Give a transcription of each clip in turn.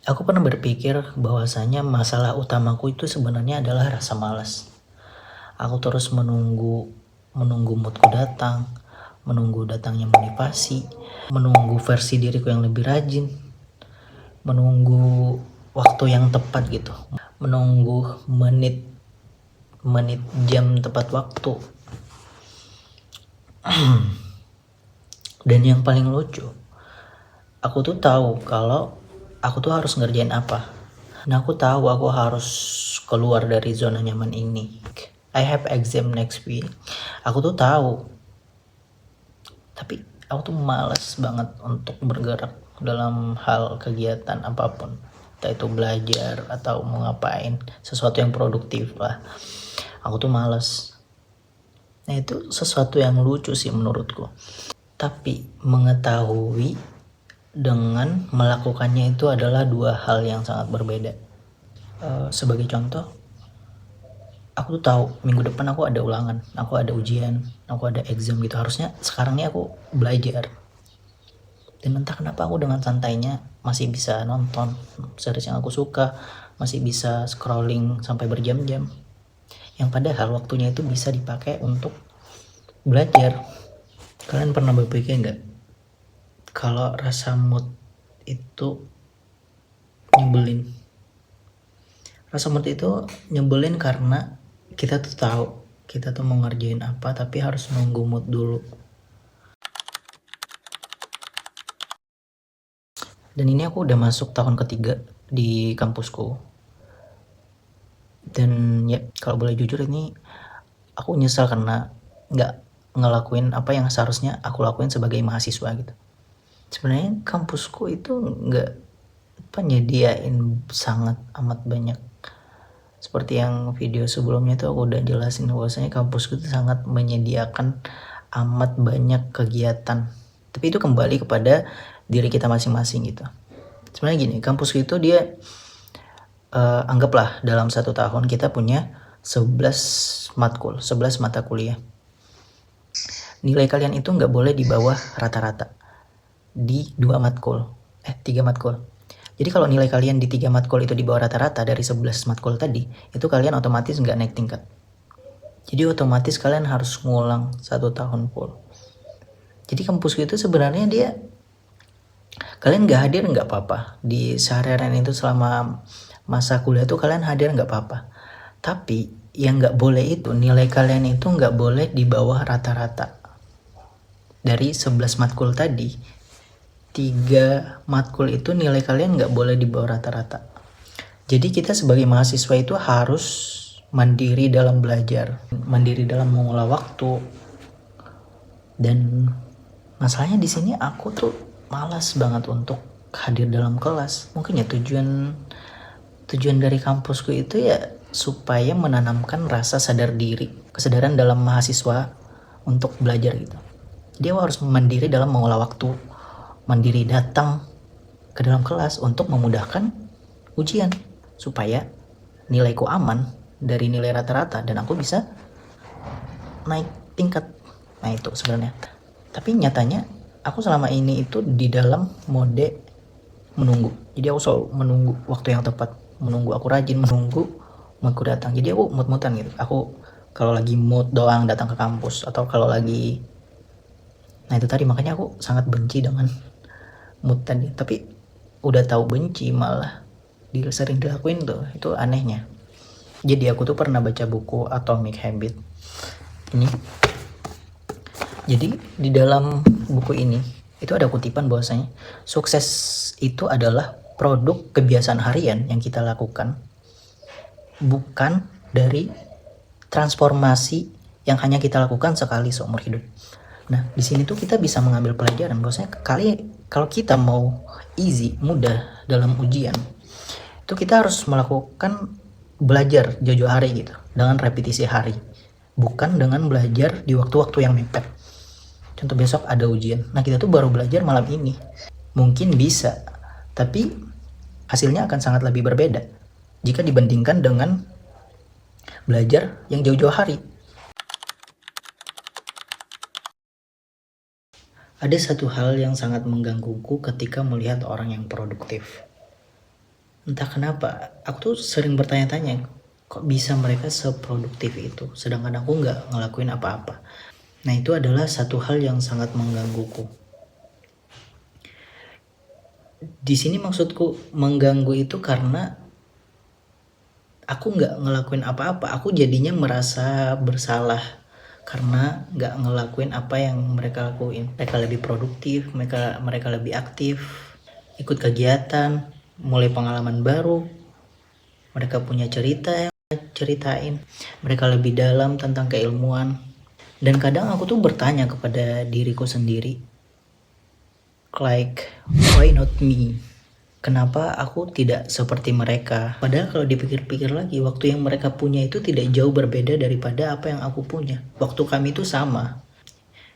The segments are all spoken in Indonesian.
Aku pernah berpikir bahwasanya masalah utamaku itu sebenarnya adalah rasa malas. Aku terus menunggu moodku datang, menunggu datangnya motivasi, menunggu versi diriku yang lebih rajin, menunggu waktu yang tepat gitu, menunggu menit jam tepat waktu. Dan yang paling lucu, aku tuh tahu kalau aku tuh harus ngerjain apa. Nah, aku tahu aku harus keluar dari zona nyaman ini. I have exam next week. Aku tuh tahu, tapi aku tuh males banget untuk bergerak dalam hal kegiatan apapun. Entah itu belajar atau mau ngapain, sesuatu yang produktif lah. Aku tuh males. Nah, itu sesuatu yang lucu sih menurutku. Tapi mengetahui dengan melakukannya itu adalah dua hal yang sangat berbeda. Sebagai contoh, aku tuh tahu minggu depan aku ada ulangan, aku ada ujian, aku ada exam gitu. Harusnya sekarang ini aku belajar. Dan entah kenapa aku dengan santainya masih bisa nonton series yang aku suka, masih bisa scrolling sampai berjam-jam. Yang padahal waktunya itu bisa dipakai untuk belajar. Kalian pernah berpikir nggak kalau rasa mood itu nyebelin? Rasa mood itu nyebelin karena kita tuh tahu kita tuh mau ngerjain apa tapi harus nunggu mood dulu. Dan ini aku udah masuk tahun ketiga di kampusku. Dan ya kalau boleh jujur ini aku nyesal karena nggak ngelakuin apa yang seharusnya aku lakuin sebagai mahasiswa gitu. Sebenarnya kampusku itu nggak penyediain sangat amat banyak. Seperti yang video sebelumnya itu aku udah jelasin bahwasanya kampusku itu sangat menyediakan amat banyak kegiatan. Tapi itu kembali kepada diri kita masing-masing gitu. Sebenarnya gini, kampusku itu dia anggaplah dalam 1 tahun kita punya 11 matkul, 11 mata kuliah. Nilai kalian itu nggak boleh di bawah rata-rata di 3 matkul. Jadi kalau nilai kalian di 3 matkul itu di bawah rata-rata dari 11 matkul tadi, itu kalian otomatis nggak naik tingkat. Jadi otomatis kalian harus ngulang 1 tahun full. Jadi kampus itu sebenarnya dia, kalian nggak hadir nggak apa-apa. Di seharian itu selama masa kuliah tuh kalian hadir nggak apa-apa. Tapi yang nggak boleh itu nilai kalian itu nggak boleh di bawah rata-rata. Dari 11 matkul tadi, 3 matkul itu nilai kalian nggak boleh di bawah rata-rata. Jadi kita sebagai mahasiswa itu harus mandiri dalam belajar, mandiri dalam mengolah waktu. Dan masalahnya di sini aku tuh malas banget untuk hadir dalam kelas. Mungkin ya tujuan dari kampusku itu ya supaya menanamkan rasa sadar diri, kesadaran dalam mahasiswa untuk belajar gitu. Dia harus mandiri dalam mengolah waktu, mandiri datang ke dalam kelas untuk memudahkan ujian supaya nilaiku aman dari nilai rata-rata dan aku bisa naik tingkat. Nah itu sebenarnya. Tapi nyatanya aku selama ini itu di dalam mode menunggu. Jadi aku selalu menunggu waktu yang tepat, menunggu aku rajin, menunggu moodku datang. Jadi aku mood-moodan gitu. Aku kalau lagi mood doang datang ke kampus atau kalau lagi, nah itu tadi makanya aku sangat benci dengan mood tadi. Tapi udah tahu benci malah sering dilakuin tuh, itu anehnya. Jadi aku tuh pernah baca buku Atomic Habit ini. Jadi di dalam buku ini itu ada kutipan bahwasanya sukses itu adalah produk kebiasaan harian yang kita lakukan, bukan dari transformasi yang hanya kita lakukan sekali seumur hidup. Nah, di sini tuh kita bisa mengambil pelajaran bahwasanya kalau kita mau easy, mudah dalam ujian, itu kita harus melakukan belajar jauh-jauh hari gitu, dengan repetisi hari. Bukan dengan belajar di waktu-waktu yang mepet. Contoh besok ada ujian, nah kita tuh baru belajar malam ini. Mungkin bisa, tapi hasilnya akan sangat lebih berbeda jika dibandingkan dengan belajar yang jauh-jauh hari. Ada satu hal yang sangat menggangguku ketika melihat orang yang produktif. Entah kenapa, aku tuh sering bertanya-tanya, kok bisa mereka seproduktif itu, sedangkan aku nggak ngelakuin apa-apa. Nah itu adalah satu hal yang sangat menggangguku. Di sini maksudku mengganggu itu karena aku nggak ngelakuin apa-apa, aku jadinya merasa bersalah karena nggak ngelakuin apa yang mereka lakuin. Mereka lebih produktif, mereka lebih aktif, ikut kegiatan, mulai pengalaman baru, mereka punya cerita yang ceritain, mereka lebih dalam tentang keilmuan. Dan kadang aku tuh bertanya kepada diriku sendiri, like, why not me? Kenapa aku tidak seperti mereka? Padahal kalau dipikir-pikir lagi, waktu yang mereka punya itu tidak jauh berbeda daripada apa yang aku punya. Waktu kami itu sama.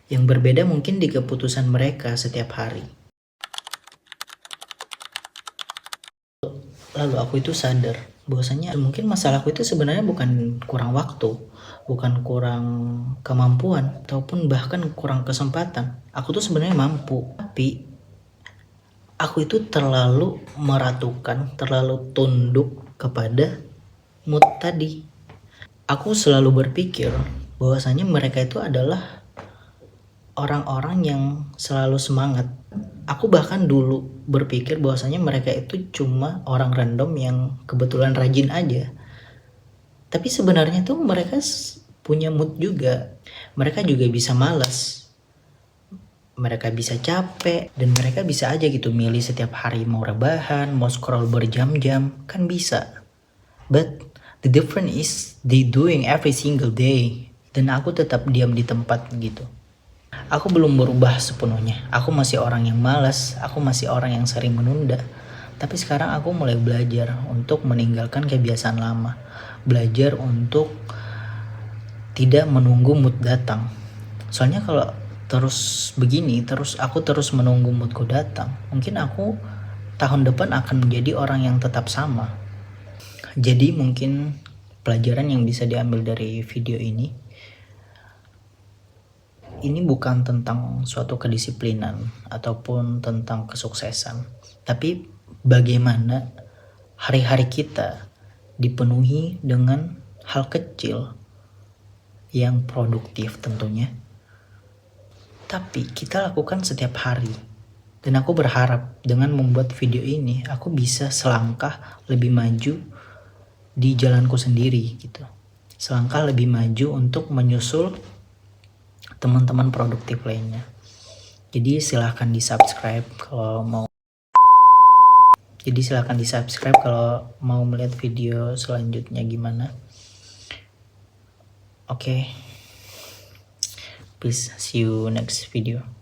Yang berbeda mungkin di keputusan mereka setiap hari. Lalu aku itu sadar bahwasanya mungkin masalahku itu sebenarnya bukan kurang waktu, bukan kurang kemampuan, ataupun bahkan kurang kesempatan. Aku tuh sebenarnya mampu, tapi aku itu terlalu meratukan, terlalu tunduk kepada mood tadi. Aku selalu berpikir bahwasanya mereka itu adalah orang-orang yang selalu semangat. Aku bahkan dulu berpikir bahwasanya mereka itu cuma orang random yang kebetulan rajin aja. Tapi sebenarnya tuh mereka punya mood juga. Mereka juga bisa malas. Mereka bisa capek dan mereka bisa aja gitu milih setiap hari mau rebahan, mau scroll berjam-jam, kan bisa. But the difference is they doing every single day. Dan aku tetap diam di tempat gitu. Aku belum berubah sepenuhnya. Aku masih orang yang malas, aku masih orang yang sering menunda. Tapi sekarang aku mulai belajar untuk meninggalkan kebiasaan lama. Belajar untuk tidak menunggu mood datang. Soalnya kalau terus begini, aku terus menunggu moodku datang, mungkin aku tahun depan akan menjadi orang yang tetap sama. Jadi mungkin pelajaran yang bisa diambil dari video ini bukan tentang suatu kedisiplinan ataupun tentang kesuksesan, tapi bagaimana hari-hari kita dipenuhi dengan hal kecil yang produktif tentunya, tapi kita lakukan setiap hari. Dan aku berharap dengan membuat video ini, aku bisa selangkah lebih maju di jalanku sendiri gitu. Selangkah lebih maju untuk menyusul teman-teman produktif lainnya. Jadi silahkan di-subscribe kalau mau. Melihat video selanjutnya gimana. Oke. Please see you next video.